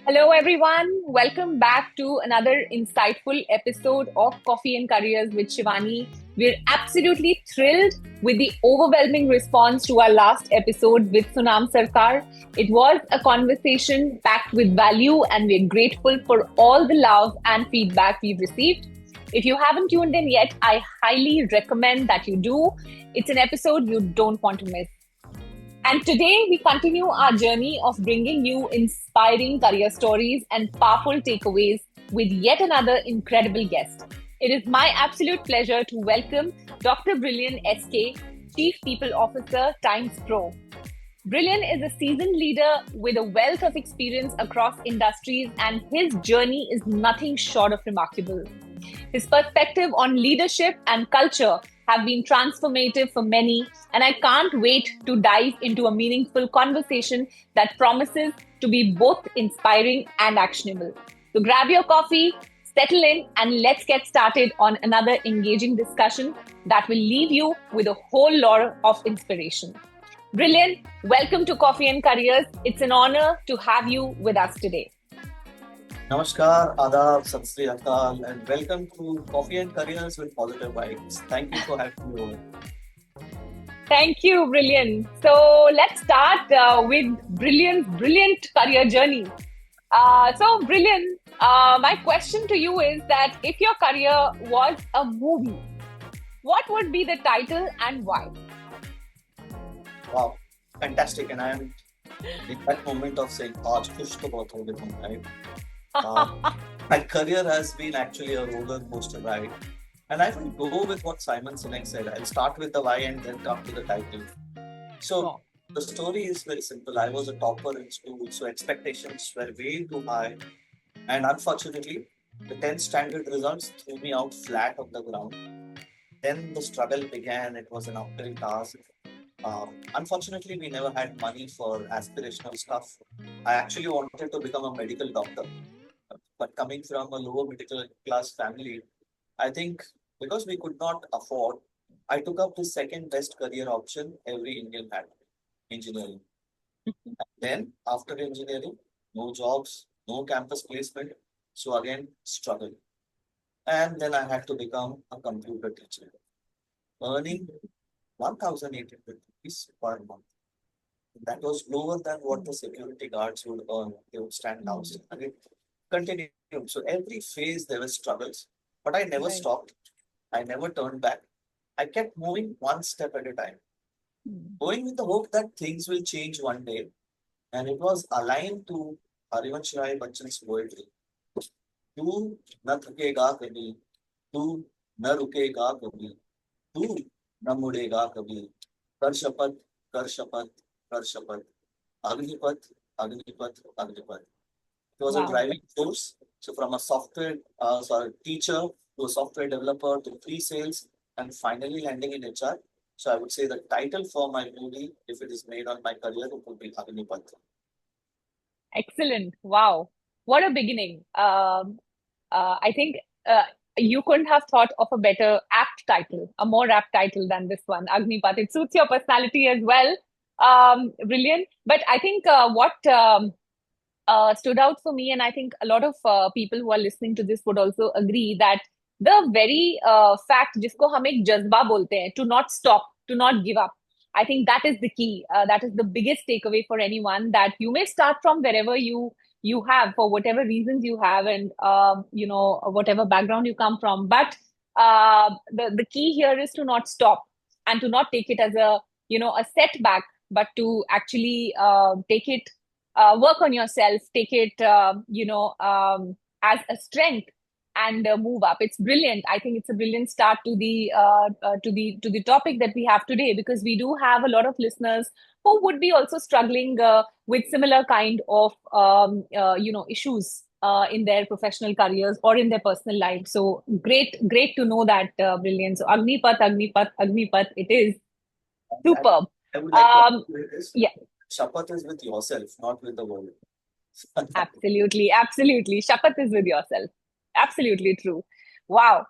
Hello, everyone. Welcome back to another insightful episode of Coffee and Careers with Shivani. We're absolutely thrilled with the overwhelming response to our last episode with Sunam Sarkar. It was a conversation packed with value, and we're grateful for all the love and feedback we've received. If you haven't tuned in yet, I highly recommend that you do. It's an episode you don't want to miss. And today we continue our journey of bringing you inspiring career stories and powerful takeaways with yet another incredible guest. It is my absolute pleasure to welcome Dr. Brillian SK, Chief People Officer, TimesPro. Brillian is a seasoned leader with a wealth of experience across industries, and his journey is nothing short of remarkable. His perspective on leadership and culture have been transformative for many, and I can't wait to dive into a meaningful conversation that promises to be both inspiring and actionable. So grab your coffee, settle in, and let's get started on another engaging discussion that will leave you with a whole lot of inspiration. Brilliant. Welcome to Coffee and Careers. It's an honor to have you with us today. Namaskar, Adab, Sat Sri Akal, and welcome to Coffee and Careers with Positive Vibes. Thank you for having me over. Thank you, Brilliant. So let's start with Brilliant's brilliant career journey. So Brilliant, my question to you is that if your career was a movie, what would be the title and why? Wow, fantastic. And I am in that moment of saying, Aaj kuch to bahut ho gaया, right? My career has been actually a roller coaster ride. And I will go with what Simon Sinek said. I'll start with the why and then come to the title. So the story is very simple. I was a topper in school, so expectations were way too high. And unfortunately, the 10th standard results threw me out flat on the ground. Then the struggle began. It was an uphill task. Unfortunately, we never had money for aspirational stuff. I actually wanted to become a medical doctor, but coming from a lower middle class family, I think because we could not afford, I took up the second best career option every Indian had, engineering. And then after engineering, no jobs, no campus placement. So again, struggle. And then I had to become a computer teacher, earning 1,800 rupees per month. That was lower than what the security guards would earn. They would stand outside. And it continued. So every phase there were struggles, but I never stopped. I never turned back. I kept moving one step at a time, going with the hope that things will change one day. And it was aligned to Harivansh Rai Bachchan's poetry. तू न थकेगा कभी, तू न रुकेगा कभी, तू न मुड़ेगा कभी, कर शपथ, कर शपथ, कर शपथ, Agnipath, Agnipath, Agnipath. It was a driving force. So from a software teacher to a software developer to pre-sales and finally landing in HR. So I would say the title for my movie, if it is made on my career, it would be Agnipath. Excellent. Wow. What a beginning. I think you couldn't have thought of a better apt title, a more apt title than this one, Agnipath. It suits your personality as well. Brilliant. But I think what stood out for me, and I think a lot of people who are listening to this would also agree that the very fact जिसको हम एक जज्बा बोलते हैं, to not stop, to not give up. I think that is the key. That is the biggest takeaway for anyone, that you may start from wherever you have, for whatever reasons you have, and whatever background you come from. But the key here is to not stop and to not take it as a setback, but to actually take it, work on yourself, take it as a strength, and move up. It's brilliant. I think it's a brilliant start to the topic that we have today, because we do have a lot of listeners who would be also struggling with similar kind of issues in their professional careers or in their personal life. So great to know that, Brilliant. So Agnipath, Agnipath, Agnipath, it is superb. I would like to say this. Yeah. Shapath is with yourself, not with the world. Absolutely. Shapath is with yourself. Absolutely true. Wow.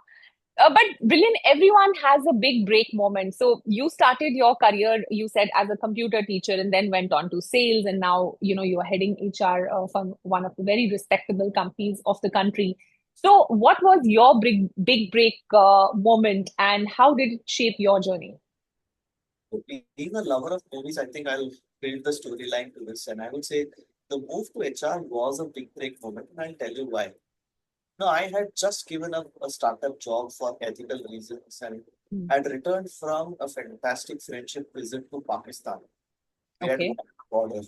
But Brilliant, everyone has a big break moment. So you started your career, you said, as a computer teacher, and then went on to sales, and now you are heading HR from one of the very respectable companies of the country. So, what was your big break moment, and how did it shape your journey? Being a lover of movies, I think I'll build the storyline to this. And I would say the move to HR was a big break moment, and I'll tell you why. No, I had just given up a startup job for ethical reasons and Hmm. had returned from a fantastic friendship visit to Pakistan. We had Okay. walked the border,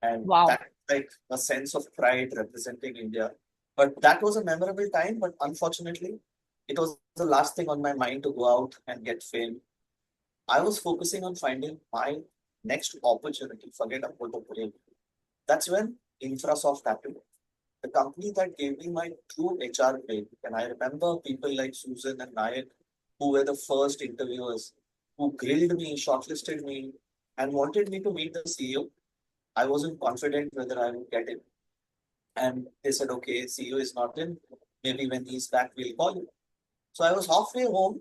and Wow. that like a sense of pride representing India. But that was a memorable time, but unfortunately, it was the last thing on my mind to go out and get fame. I was focusing on finding my next opportunity, forget about the break. That's when Infrasoft happened, the company that gave me my true HR break. And I remember people like Susan and Nayak, who were the first interviewers, who grilled me, shortlisted me, and wanted me to meet the CEO. I wasn't confident whether I would get it. And they said, okay, CEO is not in. Maybe when he's back, we'll call you. So I was halfway home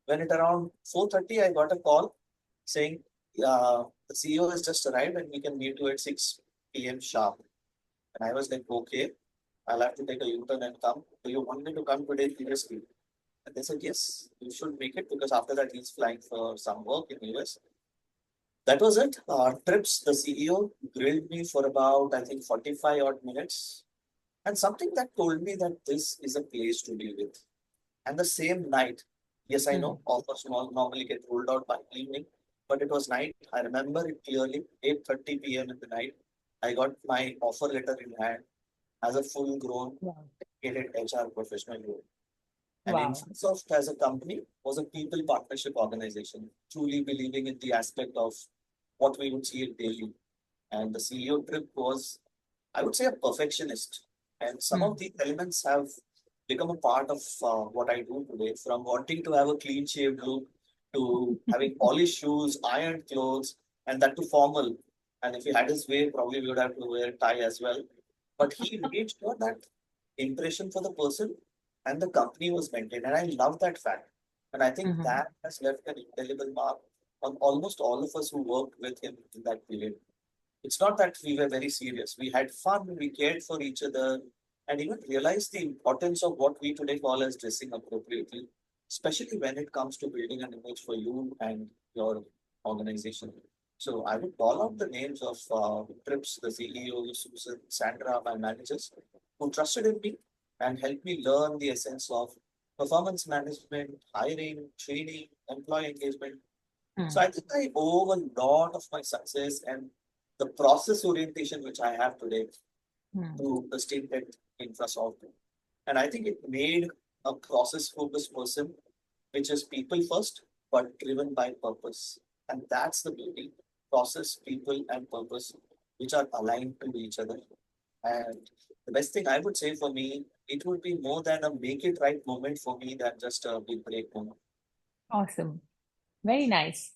when at around 4:30, I got a call saying, the CEO has just arrived and we can meet you at 6 p.m. sharp. And I was like, okay, I'll have to take a U-turn and come. Do you want me to come today seriously? And they said, yes, you should make it because after that he's flying for some work in US. That was it. Trips, the CEO grilled me for about, I think, 45 odd minutes. And something that told me that this is a place to be with. And the same night, yes, I Hmm. know offers normally get rolled out by evening, but it was night. I remember it clearly, 8:30 p.m. in the night. I got my offer letter in hand as a full-grown Wow. educated HR professional role. And Wow. Infusoft as a company was a people partnership organization, truly believing in the aspect of what we would see it daily. And the CEO trip was, I would say, a perfectionist. And some of Hmm. these elements have become a part of what I do today, from wanting to have a clean shaved look to having polished shoes, ironed clothes, and that to formal. And if he had his way, probably we would have to wear a tie as well. But he made sure that impression for the person and the company was maintained. And I love that fact. And I think Mhm. that has left an indelible mark on almost all of us who worked with him in that period. It's not that we were very serious. We had fun, we cared for each other, and even realized the importance of what we today call as dressing appropriately, especially when it comes to building an image for you and your organization. So I would call out the names of Trips, the CEO, Susan, Sandra, my managers, who trusted in me and helped me learn the essence of performance management, hiring, training, employee engagement. So Hmm. I think I owe a lot of my success and the process orientation which I have today Hmm. to the state tech infrastructure. And I think it made a process focused person, which is people first, but driven by purpose. And that's the beauty. Process, people, and purpose, which are aligned to each other. And the best thing I would say for me, it would be more than a make it right moment for me than just a big break moment. Awesome. Very nice.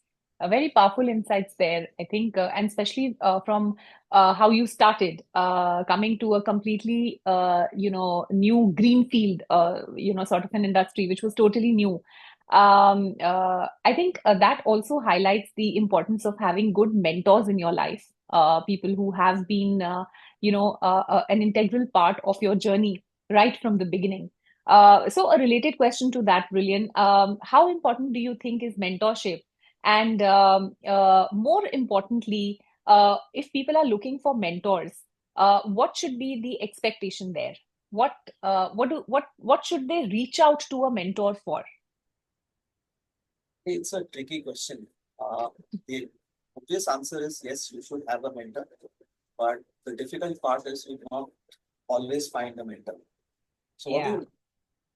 Very powerful insights there, I think, and especially from how you started, coming to a completely, new green field, sort of an industry which was totally new. I think that also highlights the importance of having good mentors in your life, people who have been, an integral part of your journey right from the beginning. So a related question to that, Brilliant. How important do you think is mentorship? And more importantly, if people are looking for mentors, what should be the expectation there? What should they reach out to a mentor for? It's a tricky question. The obvious answer is yes, you should have a mentor. But the difficult part is you cannot always find a mentor. So what do you Yeah. do,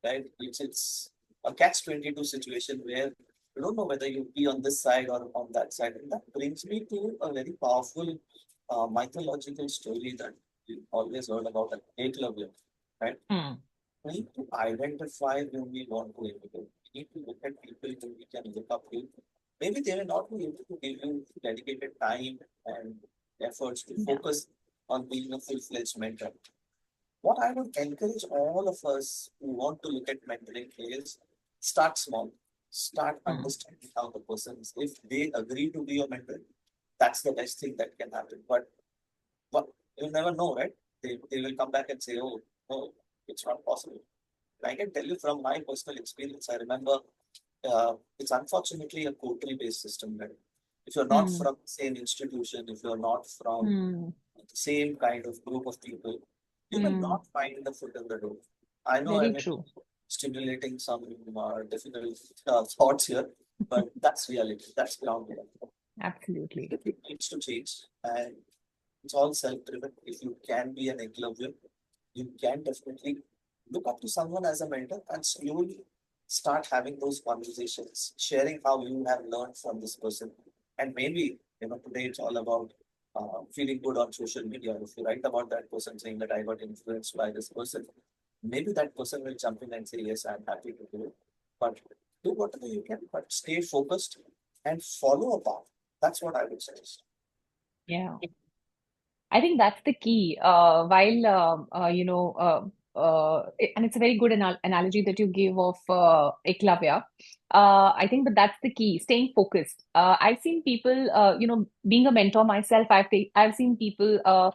right? It's a catch-22 situation where you don't know whether you be on this side or on that side. And that brings me to a very powerful mythological story that we always heard about, a Eklavya, right? Hmm. We need to identify whom we want to imitate. We need to look at people whom we can look up to. Maybe they may not be able to give you dedicated time and efforts to Yeah. focus on being a full-fledged mentor. What I would encourage all of us who want to look at mentoring is start small. Start understanding how the person is. If they agree to be your mentor, that's the best thing that can happen. But you'll never know, right? They will come back and say, oh, no, it's not possible. I can tell you from my personal experience, I remember it's unfortunately a quotary based system, right? If you're not Hmm. from the same institution, if you're not from Hmm. the same kind of group of people, you will Hmm. not find the foot in the door. I know Very I'm true. stimulating some difficult thoughts here, but that's reality. That's ground reality. Absolutely. It needs to change, and it's all self-driven. If you can be an equilibrium, you can definitely look up to someone as a mentor and slowly start having those conversations, sharing how you have learned from this person. And maybe, today it's all about feeling good on social media. If you write about that person saying that I got influenced by this person, maybe that person will jump in and say, yes, I'm happy to do it. But do whatever you can, but stay focused and follow a path. That's what I would suggest. Yeah. I think that's the key. While and it's a very good analogy that you gave of Eklavya. I think that that's the key, staying focused. I've seen people, being a mentor myself, I've seen people,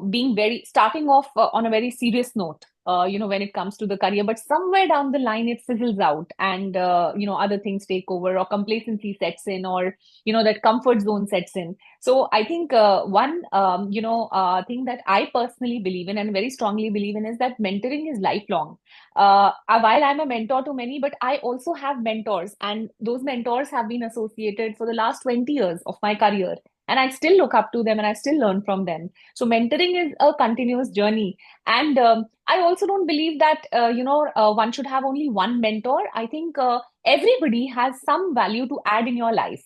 being starting off on a very serious note. When it comes to the career, but somewhere down the line it fizzles out, and other things take over, or complacency sets in, or that comfort zone sets in. So I think one thing that I personally believe in and very strongly believe in is that mentoring is lifelong. While I'm a mentor to many, but I also have mentors, and those mentors have been associated for the last 20 years of my career. And I still look up to them and I still learn from them. So mentoring is a continuous journey. And I also don't believe that one should have only one mentor. I think everybody has some value to add in your life.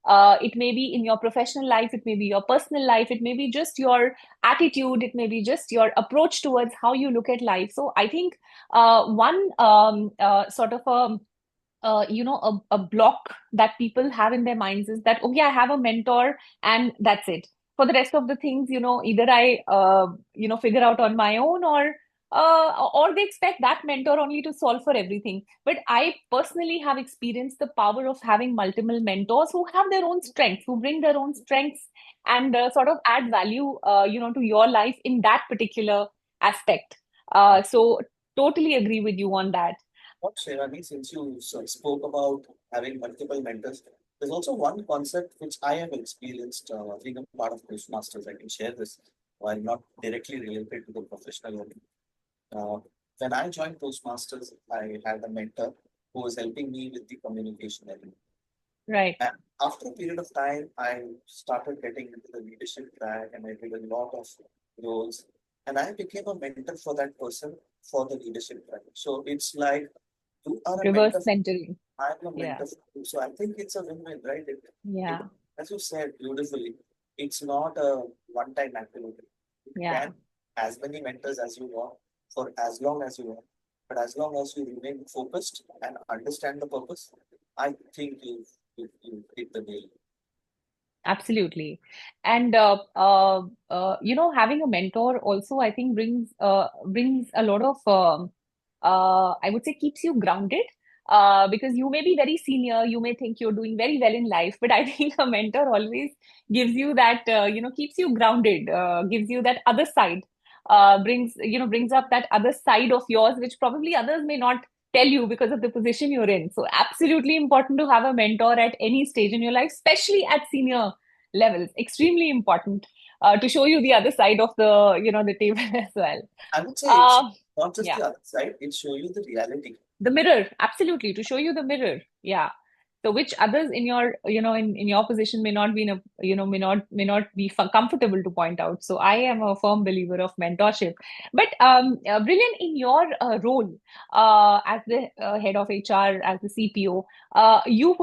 It may be in your professional life, it may be your personal life, it may be just your attitude, it may be just your approach towards how you look at life. So I think one sort of a block that people have in their minds is that, okay, I have a mentor and that's it. For the rest of the things, either I figure out on my own, or they expect that mentor only to solve for everything. But I personally have experienced the power of having multiple mentors who have their own strengths, who bring their own strengths, and sort of add value to your life in that particular aspect. So totally agree with you on that. What, Sherani, since you spoke about having multiple mentors, there's also one concept which I have experienced being a part of Toastmasters. I can share this while not directly related to the professional world. Uh, when I joined Toastmasters, I had a mentor who was helping me with the communication element. Right. And after a period of time, I started getting into the leadership track and I did a lot of roles. And I became a mentor for that person for the leadership track. So it's like you are a Reverse mentor, mentoring. I'm a Yeah. mentor for you. So I think it's a win-win, right? Yeah. As you said beautifully, it's not a one-time activity. You Yeah. can as many mentors as you want for as long as you want. But as long as you remain focused and understand the purpose, I think you hit the nail. Absolutely. And having a mentor also, I think, brings a lot of I would say, keeps you grounded. Because you may be very senior, you may think you're doing very well in life, but I think a mentor always gives you that, keeps you grounded, gives you that other side, brings up that other side of yours, which probably others may not tell you because of the position you're in. So absolutely important to have a mentor at any stage in your life, especially at senior levels. Extremely important to show you the other side of the table as well. I would say it's Uh, not just yeah, the other side, it shows you the reality. the mirror, absolutely, to show you the mirror. Yeah. So which others in your in your position may not be in a may not be comfortable to point out. So I am a firm believer of mentorship. But Brilliant, in your role as the head of HR, as the CPO, you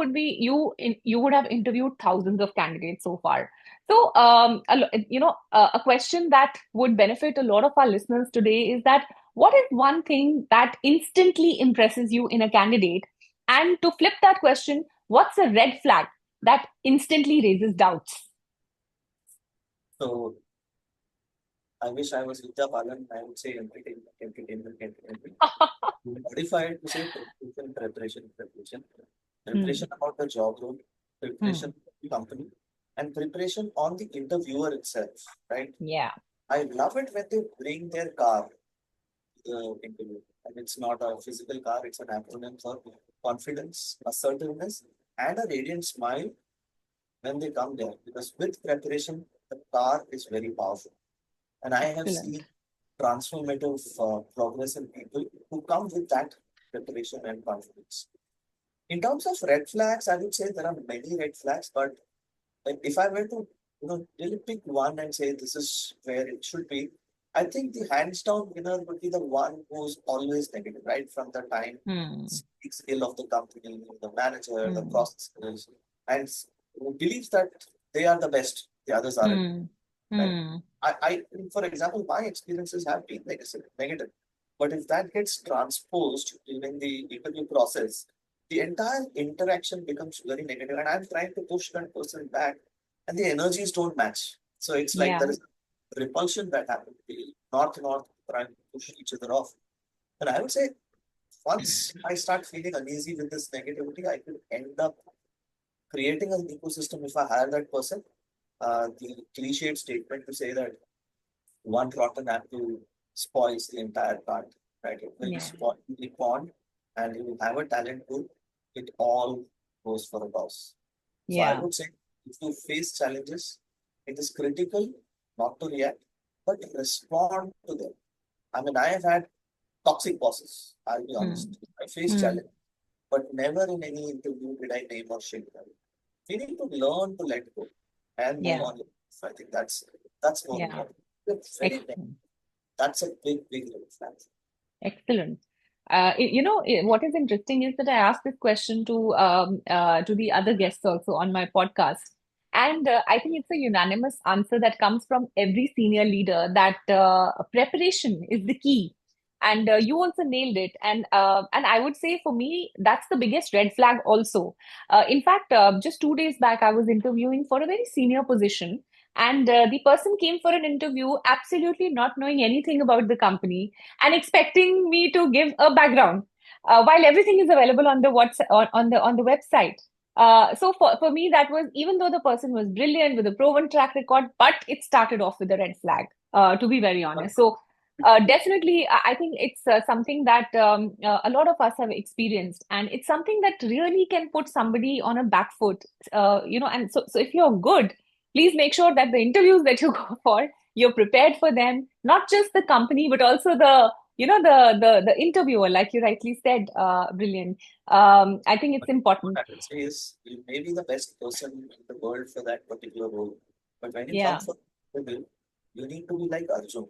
would have interviewed thousands of candidates so far. So a question that would benefit a lot of our listeners today is that, what is one thing that instantly impresses you in a candidate? And to flip that question, what's a red flag that instantly raises doubts? So I wish I was Vidya Balan, I would say entertainment, entertainment, entertainment. Modify it to say preparation, preparation, preparation. Hmm. Preparation about the job role, preparation Hmm. of the company, and preparation on the interviewer itself, right? Yeah. I love it when they bring their car to the interview. And it's not a physical car, it's an acronym for confidence, assertiveness, and a radiant smile when they come there. Because with preparation, the car is very powerful. And I have Excellent. seen transformative progress in people who come with that preparation and confidence. In terms of red flags, I would say there are many red flags, but like if I were to, really pick one and say this is where it should be, I think the hands down winner would be the one who's always negative, right? From the time Hmm. skill of the company, the manager, the Hmm. processes, and who believes that they are the best, the others aren't, Hmm. right? Hmm. For example, my experiences have been negative. But if that gets transposed during the interview process, the entire interaction becomes very negative, and I'm trying to push that person back, and the energies don't match. So it's like Yeah. there is repulsion that happens. The north trying to push each other off. And I would say once I start feeling uneasy with this negativity, I could end up creating an ecosystem if I hire that person. The cliched statement to say that one rotten apple spoils the entire cart, right? It will Yeah. spoil the pond and you will have a talent pool. It all goes for a toss. So I Yeah. would say if you face challenges, it is critical not to react, but respond to them. I mean, I have had toxic bosses, I'll be Hmm. honest. I faced Hmm. challenge, but never in any interview did I name or shame them. We need to learn to let go and move Yeah. on. So I think that's more Yeah. important. It's very Excellent. that's a big red flag. Excellent. What is interesting is that I asked this question to the other guests also on my podcast, and I think it's a unanimous answer that comes from every senior leader that preparation is the key, and you also nailed it. And I would say for me that's the biggest red flag also. In fact, just 2 days back I was interviewing for a very senior position, and the person came for an interview absolutely not knowing anything about the company and expecting me to give a background while everything is available on the on the website. So for me, that was, even though the person was brilliant with a proven track record, but it started off with a red flag, to be very honest. So definitely, I think it's something that a lot of us have experienced, and it's something that really can put somebody on a back foot. And so if you're good, please make sure that the interviews that you go for, you're prepared for them, not just the company, but also the interviewer, like you rightly said, Brilliant. I think it's But what important. I would say is you may be the best person in the world for that particular role. But when you come Yeah. for the interview, you need to be like Arjun.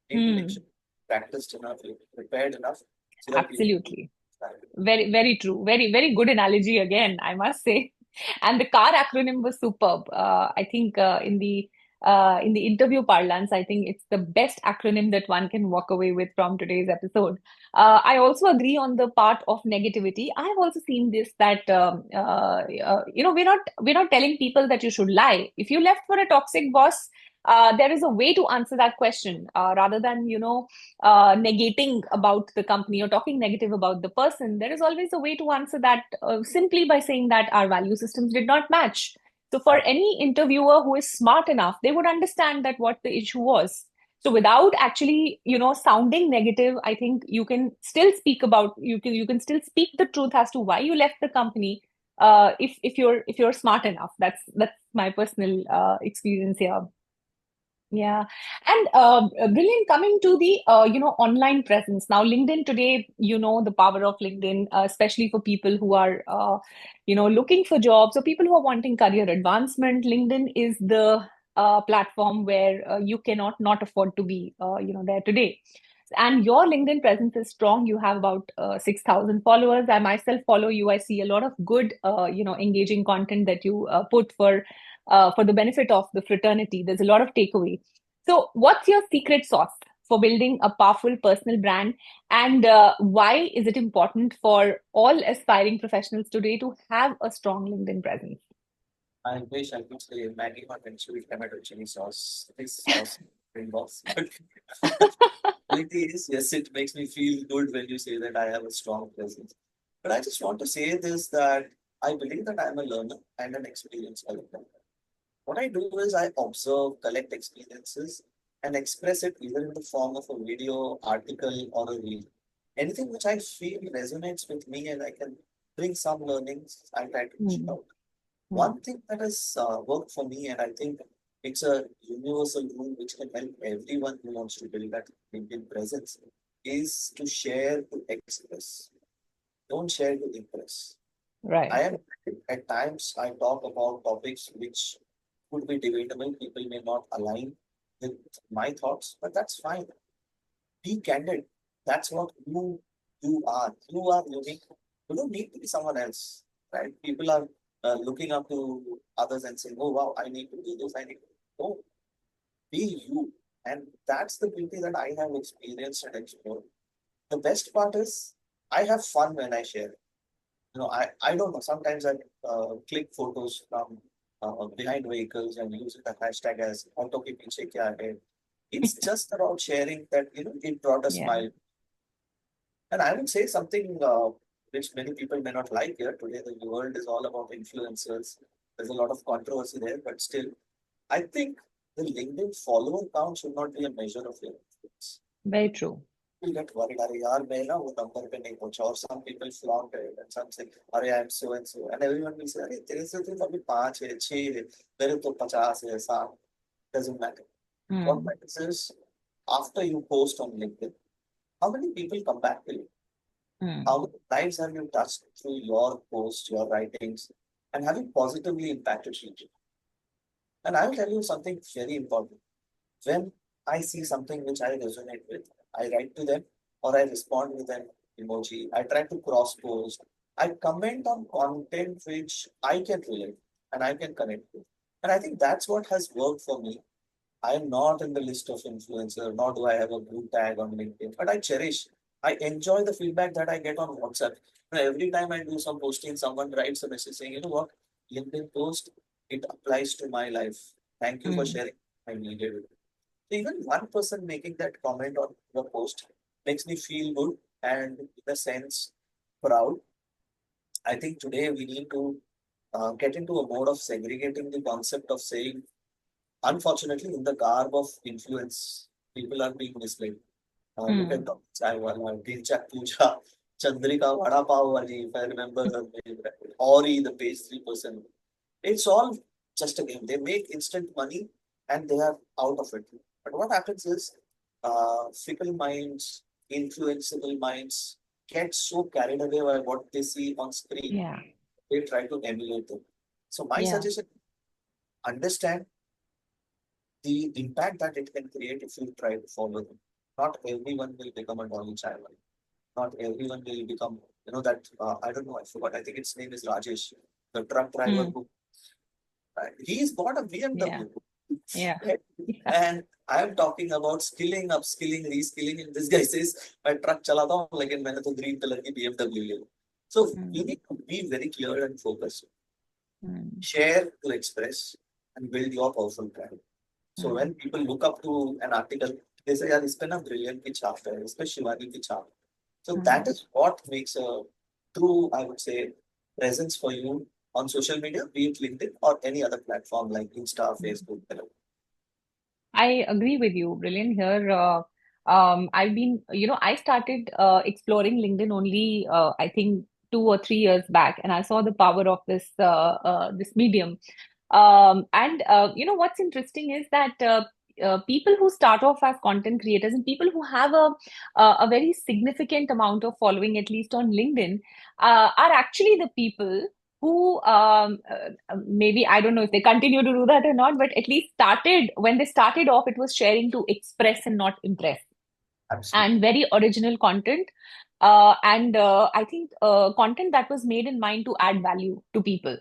You need to make Hmm. sure you're practiced enough, you're prepared enough so that you Absolutely. stand. Very, very true. Very good analogy again, I must say. And the CAR acronym was superb. I think in the interview parlance, I think it's the best acronym that one can walk away with from today's episode. I also agree on the part of negativity. I have also seen this that we're not telling people that you should lie. If you left for a toxic boss, there is a way to answer that question rather than negating about the company or talking negative about the person. There is always a way to answer that simply by saying that our value systems did not match. So for That any interviewer who is smart enough, they would understand that what the issue was. So without actually, sounding negative, I think you can still you can still speak the truth as to why you left the company. If you're smart enough, that's my personal experience here. Yeah. And Brilliant, coming to the online presence. Now, LinkedIn today, the power of LinkedIn, especially for people who are looking for jobs or people who are wanting career advancement. LinkedIn is the platform where you cannot not afford to be there today. And your LinkedIn presence is strong. You have about 6,000 followers. I myself follow you. I see a lot of good engaging content that you put for the benefit of the fraternity. There's a lot of takeaway. So, what's your secret sauce for building a powerful personal brand? And why is it important for all aspiring professionals today to have a strong LinkedIn presence? I wish I could say Maggie hot and sweet tomato chili sauce. This sauce involves. But reality is, yes, it makes me feel good when you say that I have a strong presence. But I just want to say this that I believe that I'm a learner and an experience collector. What I do is I observe, collect experiences, and express it either in the form of a video, article, or a reel. Anything which I feel resonates with me and I can bring some learnings, I try to push it Hmm. out. Hmm. One thing that has worked for me, and I think it's a universal rule which can help everyone who wants to build that LinkedIn presence, is to share to express. Don't share to impress. I Right. am at times I talk about topics which could be debatable. People may not align with my thoughts, but that's fine. Be candid. That's what you are. You are unique. You don't need to be someone else, right? People are looking up to others and saying, "Oh wow, I need to do this. I need to." No, be you, and that's the beauty that I have experienced and explored. The best part is I have fun when I share. I don't know. Sometimes I click photos from behind vehicles and use the hashtag as auto ke piche kya hai. It's just about sharing that, it brought a Yeah. smile. And I would say something which many people may not like here. Today, the world is all about influencers. There's a lot of controversy there, but still, I think the LinkedIn follower count should not be a measure of your influence. Very true. People get worried, अरे यार मैं ना वो number पे नहीं पहुंचा और some people flaunt it and some say अरे I am so and so and everyone will say अरे तेरे से तो अभी 5 है 6 है मेरे तो 50 है 60 doesn't matter. What Hmm. matters is after you post on LinkedIn, how many people come back to you? Hmm. How many lives have you touched through your posts, your writings, and have you positively impacted people? And I will tell you something very important. When I see something which I resonate with, I write to them or I respond with an emoji. I try to cross post. I comment on content which I can relate and I can connect with. And I think that's what has worked for me. I am not in the list of influencer, nor do I have a blue tag on LinkedIn, but I cherish, I enjoy the feedback that I get on WhatsApp. Every time I do some posting, someone writes a message saying, you know what, LinkedIn post, it applies to my life. Thank you for Hmm. sharing. I needed it. So even one person making that comment on the post makes me feel good and, in a sense, proud. I think today we need to get into a mode of segregating the concept of saying, unfortunately, in the garb of influence, people are being misled. Look Hmm. at the Chaiwala, Dilchak Puja, Chandrika Vada Pav Wali, if I remember her name, right? Ori, the pastry person. It's all just a game. They make instant money and they are out of it. But what happens is fickle minds, influenceable minds get so carried away by what they see on screen, Yeah. they try to emulate them. So my Yeah. suggestion, understand the impact that it can create if you try to follow them. Not everyone will become a Dolly child. Not everyone will become, that, I don't know, I forgot. I think its name is Rajesh, the truck driver Hmm. who, he's got a Yeah. BMW. Yeah. Right? Yeah. And I'm talking about skilling, upskilling, reskilling. And this guy says, मैं truck चलाता हूँ, लेकिन मैंने तो green color की BMW ले ली. So you Hmm. need to be very clear and focused. Hmm. Share to express and build your powerful brand. So Hmm. when people look up to an article, they say, यार इस पे ना Brilliant की छाप है, इस पे शिवानी की छाप. So Hmm. that is what makes a true, I would say, presence for you on social media, be it LinkedIn or any other platform like Insta, Hmm. Facebook. I agree with you, Brilliant. Here, I've been, I started exploring LinkedIn only, I think, 2 or 3 years back, and I saw the power of this medium. And what's interesting is that people who start off as content creators and people who have a very significant amount of following, at least on LinkedIn, are actually the people who maybe I don't know if they continue to do that or not, but at least started when they started off, it was sharing to express and not impress, Absolutely. and very original content. And I think content that was made in mind to add value to people.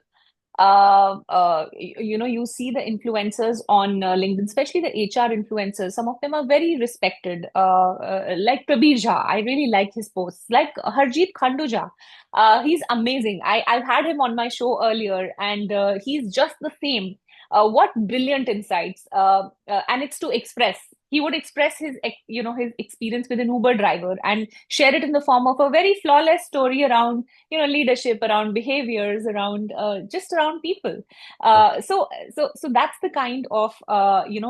You see the influencers on LinkedIn, especially the HR influencers. Some of them are very respected, like Prabir Jha. I really like his posts. Like Harjeet Khanduja, he's amazing. I've had him on my show earlier, and he's just the same. What brilliant insights! And it's to express. he would express his experience with an Uber driver and share it in the form of a very flawless story around leadership, around behaviors, around just around people. So that's the kind of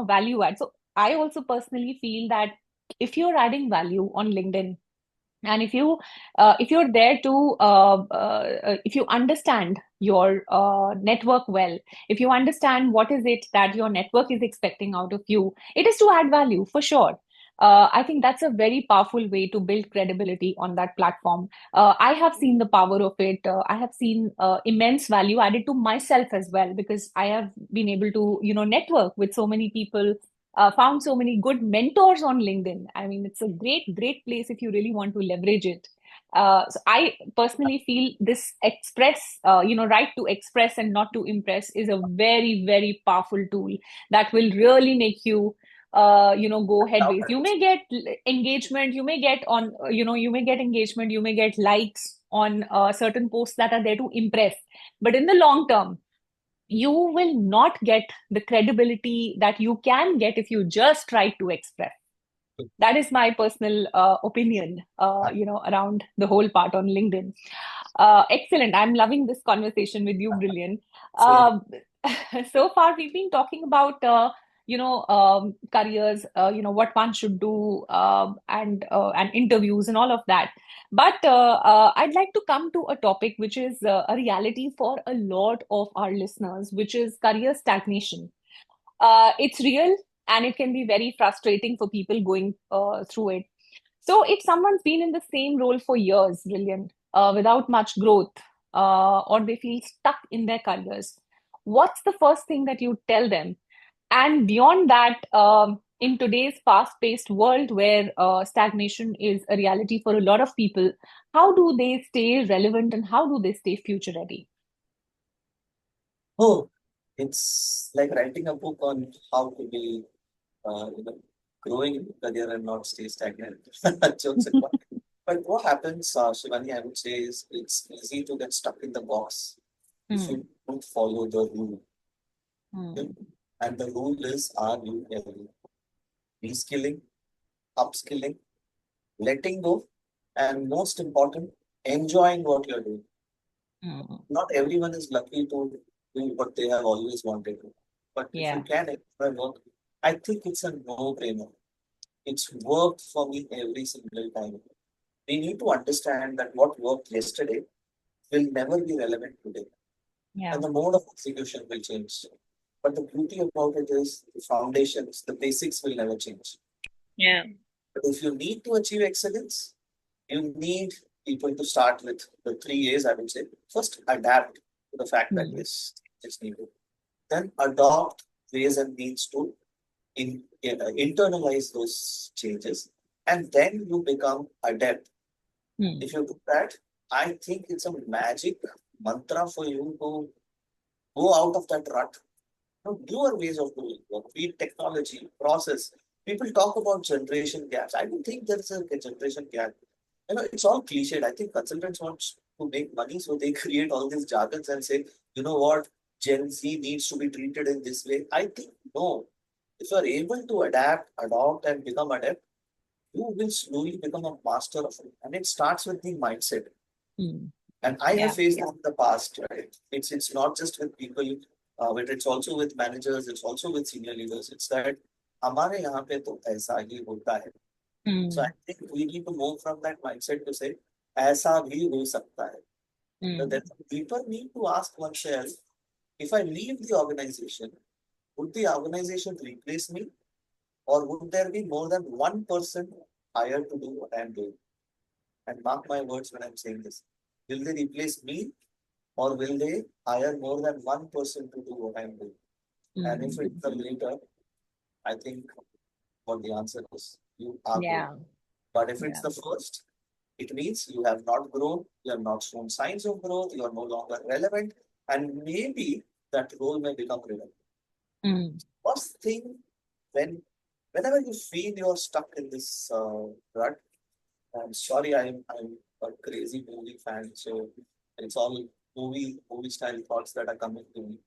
value add. So I also personally feel that if you're adding value on LinkedIn, and if you're there to if you understand your network well, if you understand what is it that your network is expecting out of you, it is to add value for sure. I think that's a very powerful way to build credibility on that platform. I have seen the power of it. I have seen immense value added to myself as well, because I have been able to network with so many people, found so many good mentors on LinkedIn. I mean, it's a great place if you really want to leverage it. So I personally feel this right to express and not to impress is a very powerful tool that will really make you, go headways. You may get engagement, you may get on, you may get engagement, you may get likes on certain posts that are there to impress. But in the long term, you will not get the credibility that you can get if you just try to express. That is my personal opinion, around the whole part on LinkedIn. Excellent. I'm loving this conversation with you, Brilliant. Same. So far, we've been talking about, careers, what one should do, and interviews and all of that. But I'd like to come to a topic which is a reality for a lot of our listeners, which is career stagnation. It's real, and it can be very frustrating for people going through it. So, if someone's been in the same role for years, Brilliant, without much growth, or they feel stuck in their careers, what's the first thing that you tell them? And beyond that, in today's fast-paced world where stagnation is a reality for a lot of people, how do they stay relevant and how do they stay future ready? Oh, it's like writing a book on how to be, you know, growing in the career and not stay stagnant. Jokes apart. But what happens, Shivani, I would say, is it's easy to get stuck in the box if Hmm. you don't follow the rule. Okay? Hmm. And the rule is, are you ever reskilling, upskilling, letting go, and most important, enjoying what you're doing. Hmm. Not everyone is lucky to do what they have always wanted to. But if you Yeah. can enjoy work, I think it's a no-brainer. It's worked for me every single time. We need to understand that what worked yesterday will never be relevant today. Yeah. And the mode of execution will change. But the beauty about it is the foundations, the basics will never change. Yeah. But if you need to achieve excellence, you need people to start with the 3 A's, I would say. First, adapt to the fact that Hmm. this is needed. Then adopt ways and means to internalize those changes. And then you become adept. Hmm. If you do that, I think it's a magic mantra for you to go out of that rut. Newer ways of doing work, be it technology, process. People talk about generation gaps. I don't think there's a generation gap. It's all cliched. I think consultants want to make money, so they create all these jargons and say, you know what, Gen Z needs to be treated in this way. I think no. If you are able to adapt, adopt, and become adept, you will slowly become a master of it. And it starts with the mindset. Hmm. And I have Yeah. faced that in the past, right? It's not just with people, but it's also with managers, it's also with senior leaders. It's that हमारे यहाँ पे तो ऐसा ही होता है. So I Hmm. think we need to move from that mindset to say, ऐसा भी हो सकता है. So Hmm. then people need to ask oneself, if I leave the organization, would the organization replace me? Or would there be more than one person hired to do what I'm doing? And mark my words when I'm saying this. Will they replace me, or will they hire more than one person to do what I'm doing? And if it's Hmm. the later, I think what the answer is, you are good. Yeah. But if it's Yeah. the first, it means you have not grown, you have not shown signs of growth, you are no longer relevant, and maybe that role may become relevant. Hmm. First thing, when whenever you feel you're stuck in this rut, I'm sorry, I'm a crazy movie fan, so it's all movie style thoughts that are coming to me.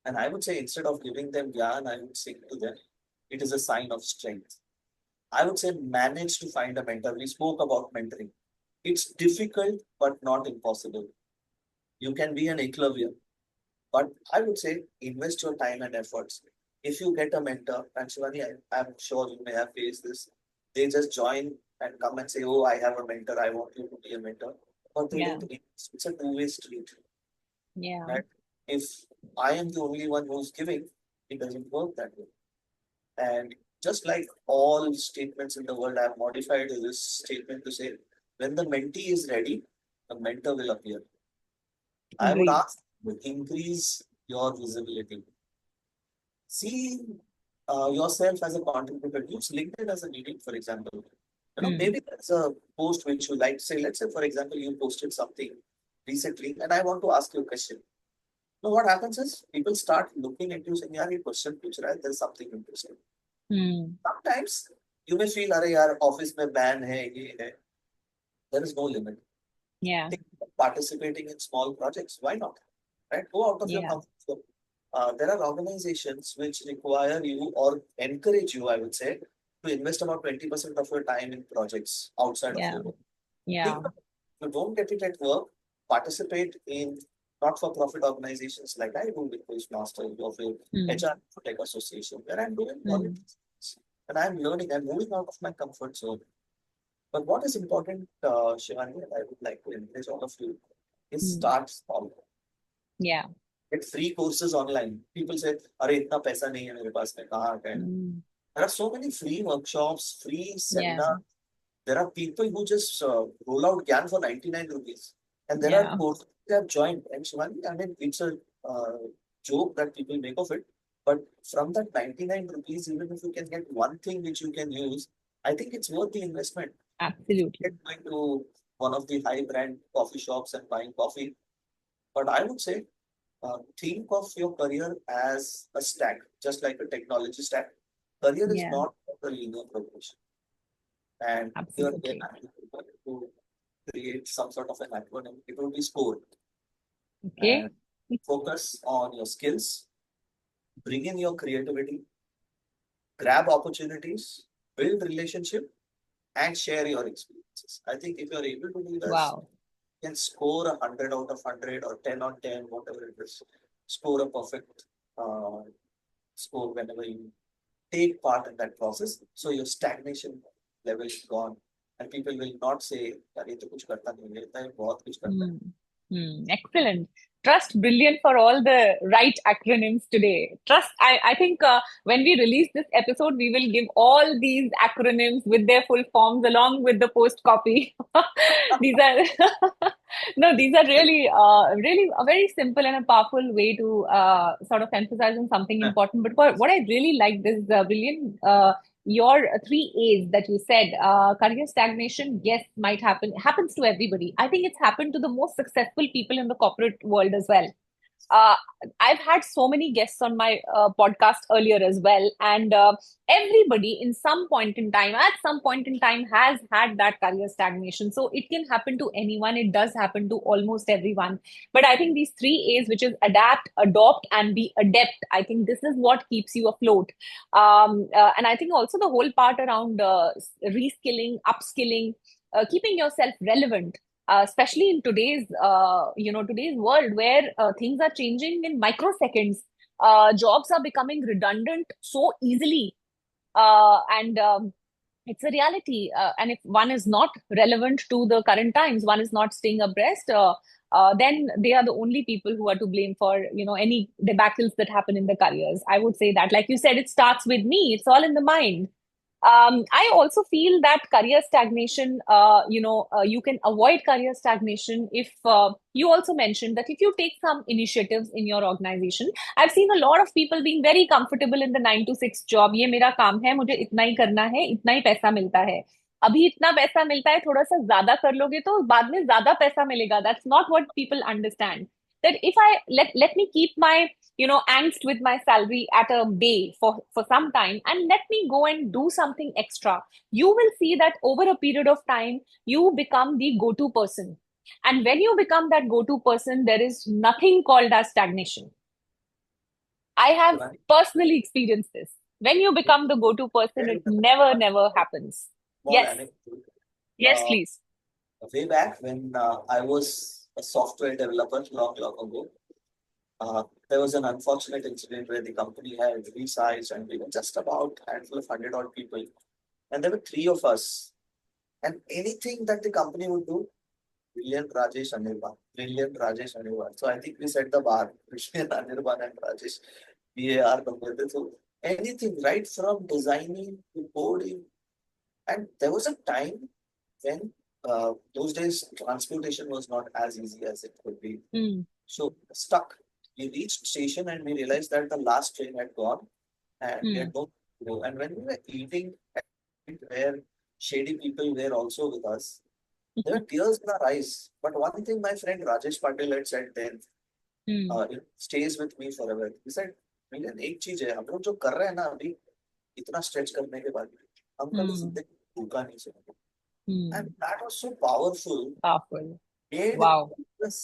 And I would say instead of giving them gyan, I would sing to them. it is a sign of strength. I would say manage to find a mentor. We spoke about mentoring. It's difficult, but not impossible. You can be an eclavier, but I would say invest your time and efforts. If you get a mentor, and Shivani, I'm sure you may have faced this, they just join and come and say, "Oh, I have a mentor. I want you to be a mentor." But they Yeah. don't invest. It's a two-way street. Yeah. Right? If I am the only one who's giving, it doesn't work that way. And just like all statements in the world, I have modified this statement to say, when the mentee is ready, the mentor will appear. I would Agreed. ask to increase your visibility. See yourself as a contributor. Use LinkedIn as a medium, for example. Hmm. Maybe there's a post which you like to say. Let's say, for example, you posted something recently, and I want to ask you a question. Now, what happens is people start looking at you saying, "Yeah, ये question पूछ रहा है, there's something interesting." Hmm. Sometimes you may feel, "अरे यार, office में ban है, ये है." There is no limit. Yeah. Think of participating in small projects. Why not? Right? Go out of your Yeah. comfort zone. There are organizations which require you or encourage you, I would say, to invest about 20% of your time in projects outside of Yeah. your work. Yeah. Think of it. If you don't get it at work, participate in not-for-profit organizations like I do with Toastmasters or with Hmm. HR Tech Association, where I'm doing Hmm. volunteer and I'm learning, I'm moving out of my comfort zone. But what is important, Shivani, and I would like to encourage all of you, is Hmm. start small. Yeah. Get free courses online. People say, "अरे इतना पैसा नहीं है मेरे पास में कहाँ attend?" Hmm. There are so many free workshops, free Yeah. seminars. There are people who just roll out Gyan for 99 rupees. And there are Yeah. courses that have joined. And Shivani, I mean, it's a joke that people make of it. But from that 99 rupees, even if you can get one thing which you can use, I think it's worth the investment. Absolutely. Get going to one of the high brand coffee shops and buying coffee. But I would say, think of your career as a stack, just like a technology stack. Career is Yeah. not a linear progression. And here again, Absolutely. I would to create some sort of an acronym. It will be SCORE. And Okay. focus on your skills, bring in your creativity, grab opportunities, build relationship, and share your experiences. I think if you're able to do this, Wow. you can score 100 out of 100 or 10 on 10, whatever it is. Score a perfect uh, score whenever you take part in that process. So your stagnation level is gone. And people will not say, "यार ये तो कुछ करता नहीं है, ये बहुत कुछ करता है." Hmm. Hmm. Excellent. Trust Brilliant for all the right acronyms today. Trust, I think when we release this episode, we will give all these acronyms with their full forms along with the post copy. These are no, these are really, really a very simple and a powerful way to sort of emphasize on something important. But what I really liked is Brilliant. Your three A's that you said, career stagnation, yes, might happen, happens to everybody. I think it's happened to the most successful people in the corporate world as well. uh, I've had so many guests on my podcast earlier as well, and everybody in some point in time, at some point in time, has had that career stagnation. So it can happen to anyone. It does happen to almost everyone. But I think these three A's, which is adapt, adopt, and be adept, I think this is what keeps you afloat. And I think also the whole part around reskilling, upskilling, keeping yourself relevant, especially in today's world where things are changing in microseconds. Jobs are becoming redundant so easily, and it's a reality. And if one is not relevant to the current times, one is not staying abreast. Then they are the only people who are to blame for any debacles that happen in the careers. I would say that, like you said, it starts with me. It's all in the mind. I also feel that career stagnation, you can avoid career stagnation if you also mentioned that if you take some initiatives in your organization. I've seen a lot of people being very comfortable in the 9 to 6 job. ये मेरा काम है, मुझे इतना ही करना है, इतना ही पैसा मिलता है. अभी इतना पैसा मिलता है, थोड़ा सा ज्यादा कर लोगे तो बाद में ज्यादा पैसा मिलेगा. That's not what people understand. That if I let me keep my angst with my salary at a bay for some time and let me go and do something extra, you will see that over a period of time you become the go-to person. And when you become that go-to person, there is nothing called as stagnation. I have Shivani, personally experienced this. When you become the go-to person, it never, never happens. Small Yes, anecdote. yes, Uh, please. Way back when I was a software developer long, long ago, there was an unfortunate incident where the company had resized and we were just about a handful of 100 odd people. And there were three of us. And anything that the company would do, Brilliant Rajesh Anirban, Brilliant Rajesh Anirban. So I think we set the bar, Brilliant Anirban and Rajesh, BAR compared. So anything right from designing to coding. And there was a time when those days transportation was not as easy as it could be. Hmm. So stuck. We reached station and we realized that the last train had gone and we Hmm. had no to go. And when we were eating, where shady people were also with us, there were tears in our eyes. But one thing my friend Rajesh Patil had said then, Hmm. it stays with me forever. He said, "मिलन एक चीज है हम लोग जो कर रहे हैं ना अभी इतना स्ट्रेच करने के बाद हम कभी Hmm. जिंदगी में भूखा नहीं सोएंगे." Hmm. And that was so powerful. Powerful. Made Wow. this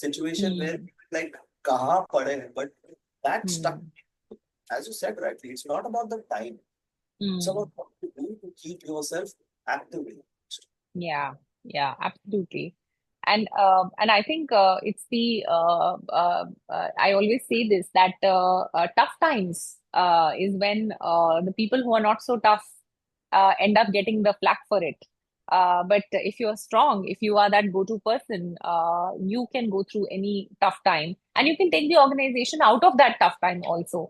situation where Hmm. like kaha pade hain, but that stuck. Hmm. As you said rightly, it's not about the time. It's Hmm. about what you do to keep yourself actively. Yeah. Yeah. Absolutely. And I think it's the I always say this that tough times is when the people who are not so tough end up getting the flack for it. But if you're strong, if you are that go-to person, you can go through any tough time, and you can take the organization out of that tough time also.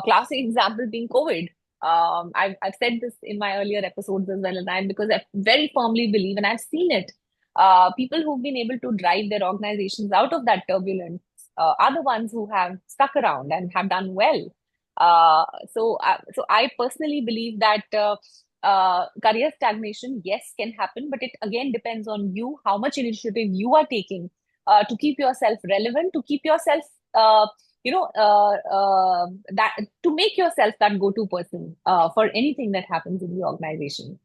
Classic example being COVID. I've said this in my earlier episodes as well, and I because I very firmly believe, and I've seen it, people who've been able to drive their organizations out of that turbulence are the ones who have stuck around and have done well. So I personally believe that career stagnation, yes, can happen, but it again depends on you, how much initiative you are taking to keep yourself relevant, to keep yourself, that to make yourself that go-to person for anything that happens in the organization.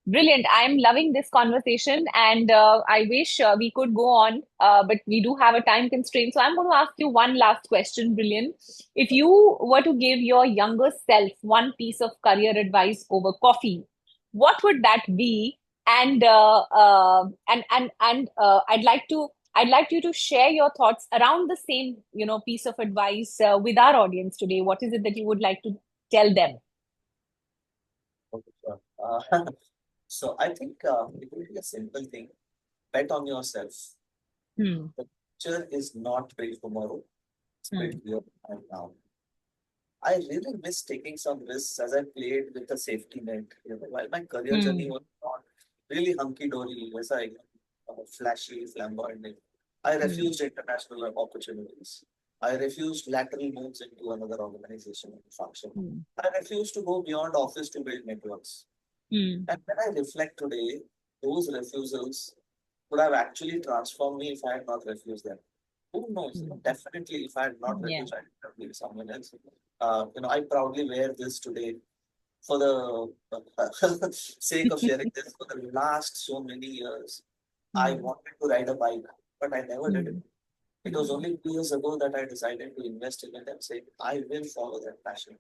Brilliant. I'm loving this conversation, and I wish we could go on, but we do have a time constraint. So I'm going to ask you one last question, Brilliant. If you were to give your younger self one piece of career advice over coffee, what would that be? And I'd like you to share your thoughts around the same, piece of advice with our audience today. What is it that you would like to tell them? Okay, sure. So I think it will be a simple thing. Bet on yourself. Hmm. The future is not built tomorrow. It's built Hmm. here and now. I really miss taking some risks as I played with the safety net. While my career journey Hmm. was not really hunky dory, as I flashy, flamboyant. I Hmm. refused international opportunities. I refused lateral moves into another organization and function. Hmm. I refused to go beyond office to build networks. Hmm. And when I reflect today, those refusals would have actually transformed me if I had not refused them. Who knows? Hmm. Definitely, if I had not Yeah. refused, I would have been someone else. I proudly wear this today for the sake of sharing this. For the last so many years, I Hmm. wanted to ride a bike, but I never did it. Hmm. It was Hmm. only 2 years ago that I decided to invest in it and say, I will follow that passion.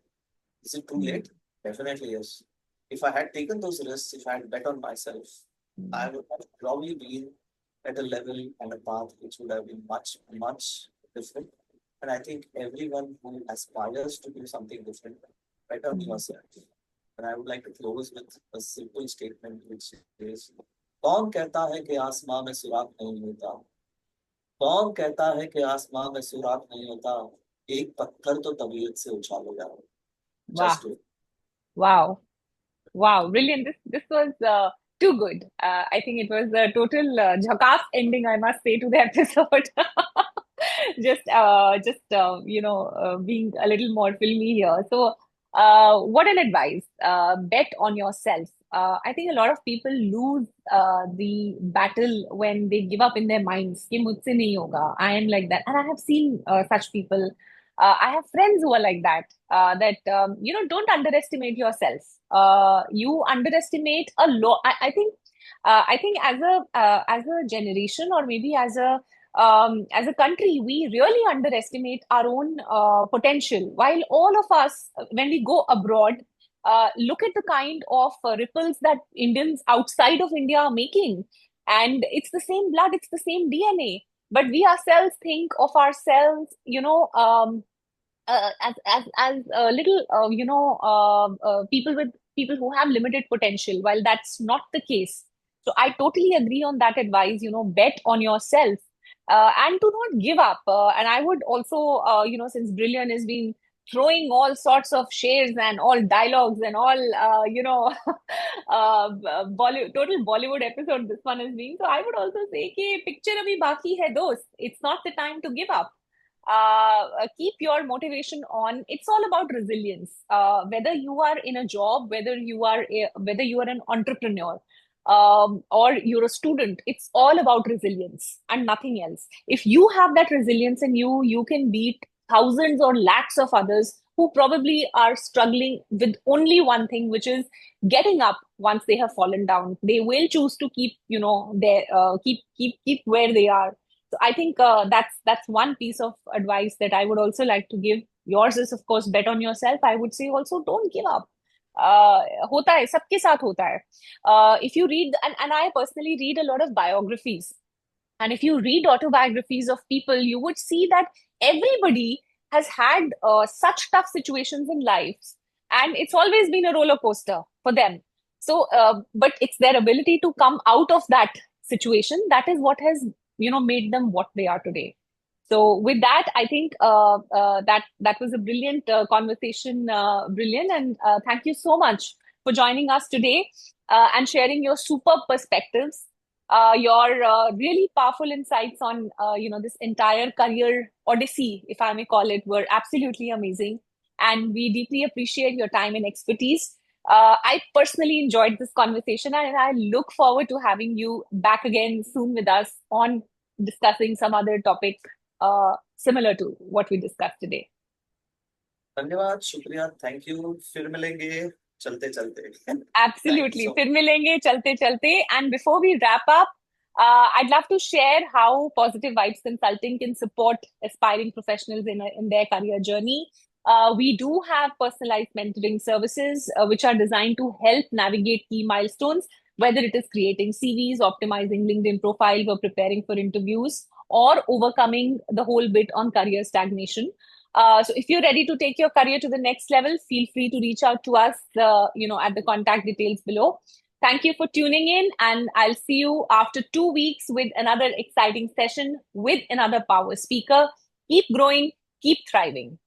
Is it too Hmm. late? Definitely yes. If I had taken those risks, if I had bet on myself, I Hmm. would have probably been at a level and a path which would have been much, much different. And I think everyone who aspires to do something different, bet on Hmm. yourself. And I would like to close with a simple statement which says, कौन कहता है कि आसमां में सुराख नहीं होता? कौन कहता है कि आसमां में सुराख नहीं होता? एक पत्थर तो तबीयत से उछालेगा. Wow. Just do it. Wow. Wow. Brilliant. This was too good. I think it was a total jhakass ending, I must say, to the episode. Just being a little more filmy here. So, what an advice. Bet on yourself. I think a lot of people lose the battle when they give up in their minds. कि मुझसे नहीं होगा. I am like that. And I have seen such people. I have friends who are like that. Don't underestimate yourself. You underestimate a lot. I think as a generation, or maybe as a as a country, we really underestimate our own potential. While all of us, when we go abroad, look at the kind of ripples that Indians outside of India are making. And it's the same blood, it's the same DNA. But we ourselves think of ourselves, as little people who have limited potential, while that's not the case. So I totally agree on that advice. Bet on yourself, and do not give up. And I would also, since Brilliant has been throwing all sorts of shares and all dialogues and all, total Bollywood episode this one is being. So I would also say, कि picture abhi baki hai dost. It's not the time to give up. Keep your motivation on. It's all about resilience. Whether you are in a job, whether you are an entrepreneur, or you're a student, it's all about resilience and nothing else. If you have that resilience in you, you can beat thousands or lakhs of others who probably are struggling with only one thing, which is getting up once they have fallen down. They will choose to keep, their keep where they are. So I think that's one piece of advice that I would also like to give. Yours is, of course, bet on yourself. I would say also don't give up. होता है, सबके साथ होता है. If you read, and I personally read a lot of biographies, and if you read autobiographies of people, you would see that everybody has had such tough situations in lives, and it's always been a roller coaster for them. So, but it's their ability to come out of that situation that is what has, made them what they are today. So, with that, I think that was a brilliant conversation, Brilliant, and thank you so much for joining us today and sharing your superb perspectives, your really powerful insights on this entire career odyssey, if I may call it, were absolutely amazing, and we deeply appreciate your time and expertise. I personally enjoyed this conversation, and I look forward to having you back again soon with us on discussing some other topic similar to what we discussed today. धन्यवाद, शुक्रिया, thank you. फिर मिलेंगे चलते चलते. Absolutely. फिर मिलेंगे चलते चलते. And before we wrap up, I'd love to share how Positive Vibes Consulting can support aspiring professionals in their career journey. We do have personalized mentoring services which are designed to help navigate key milestones, whether it is creating CVs, optimizing LinkedIn profiles, or preparing for interviews, or overcoming the whole bit on career stagnation. So if you're ready to take your career to the next level, feel free to reach out to us, at the contact details below. Thank you for tuning in, and I'll see you after 2 weeks with another exciting session with another power speaker. Keep growing, keep thriving.